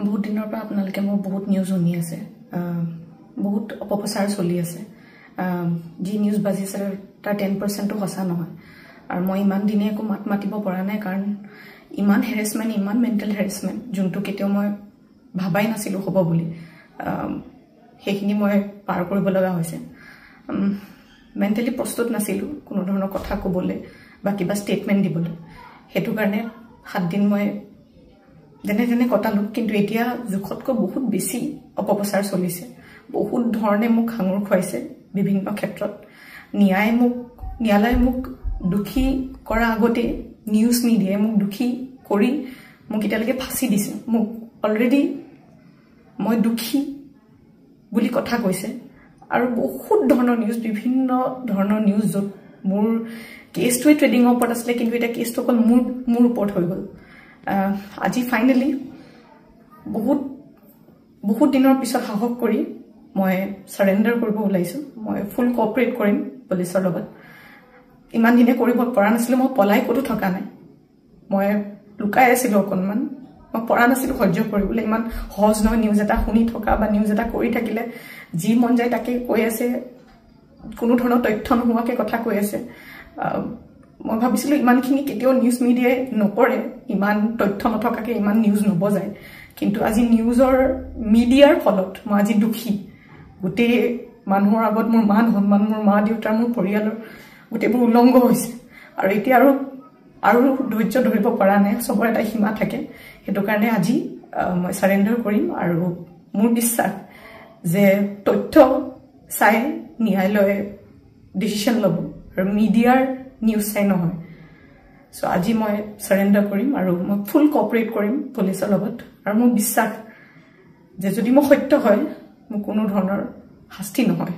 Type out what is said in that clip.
বহুত দিনৰ পৰা আপোনালোকে মোৰ বহুত নিউজ শুনি আছে বহুত অপপ্ৰচাৰ চলি আছে যি নিউজ বাজিছে তাৰ 10% সঁচা নহয় আৰু মই ইমান দিনে একো মাত মাতিব পৰা নাই কাৰণ ইমান হেৰেসমেন্ট ইমান মেন্টাল হেৰেসমেন্ট যোনটো কেতিয়াও মই ভাবাই নাছিলো হ'ব বুলি সেইখিনি মই পাৰ কৰিব লগা হৈছে মেন্টালি প্ৰস্তুত নাছিলো কোনো ধৰণৰ কথা ক'বলৈ বা কিবা ষ্টেটমেন্ট দিবলৈ হেতু কাৰণে 7 দিন মই যেনে কটালো কিন্তু এতিয়া জুখতকৈ বহুত বেছি অপপ্ৰচাৰ চলিছে বহুত ধৰণে মোক হাঙুৰ খুৱাইছে বিভিন্ন ক্ষেত্ৰত ন্যায়ালয় মোক দুখী কৰা আগতে নিউজ মিডিয়াই মোক দুখী কৰি মোক এতিয়ালৈকে ফাঁসি দিছে মোক অলৰেডি মই দুখী বুলি কথা কৈছে আৰু বহুত ধৰণৰ নিউজ বিভিন্ন ধৰণৰ নিউজ যত মোৰ কেছটোৱে ট্ৰেডিংৰ ওপৰত আছিল কিন্তু এটা কেছটো অকল মোৰ ওপৰত হৈ গ'ল আজি ফাইনালি বহুত দিনৰ পিছত সাহস কৰি মই সাৰেন্ডাৰ কৰিব ওলাইছো মই ফুল কোঅপাৰেট কৰিম পুলিচৰ লগত ইমান দিনে কৰিব পৰা নাছিল মই পলাই কতো থকা নাই মই লুকাই আছিল অকনমান মই পৰা নাছিল সহ্য কৰিবলৈ ইমান সহজ নহয় নিউজ এটা শুনি থকা বা নিউজ এটা কৰি থাকিলে যি মন যায় তাকে কৈ আছে কোনো ধৰণৰ তথ্য নোহোৱাকে কথা কৈ আছে মই ভাবিছিলো ইমানখিনি কেতিয়াও নিউজ মিডিয়াই নকৰে ইমান তথ্য নথকাকে ইমান নিউজ নবজায় কিন্তু আজি নিউজৰ মিডিয়াৰ ফলত মই আজি দুখী গোটেই মানুহৰ আগত মোৰ মান সন্মান মোৰ মা দেউতাৰ মোৰ পৰিয়ালৰ গোটেইবোৰ উলংঘ হৈছে আৰু এতিয়া আৰু ধৈৰ্য ধৰিব পৰা নাই সবৰ এটা সীমা থাকে হেতু কাৰণে আজি মই সাৰেন্ডাৰ কৰিম আৰু মোৰ বিশ্বাস যে তথ্য চাই ন্যায়ালয়ে ডিসিশন ল'ব আৰু মিডিয়াৰ নিউজ চাই নহয় সো আজি মই সাৰেন্ডাৰ কৰিম আৰু মই ফুল কোঅপাৰেট কৰিম পুলিচৰ লগত আৰু মোৰ বিশ্বাস যে যদি মই সত্য হয় মোৰ কোনো ধৰণৰ শাস্তি নহয়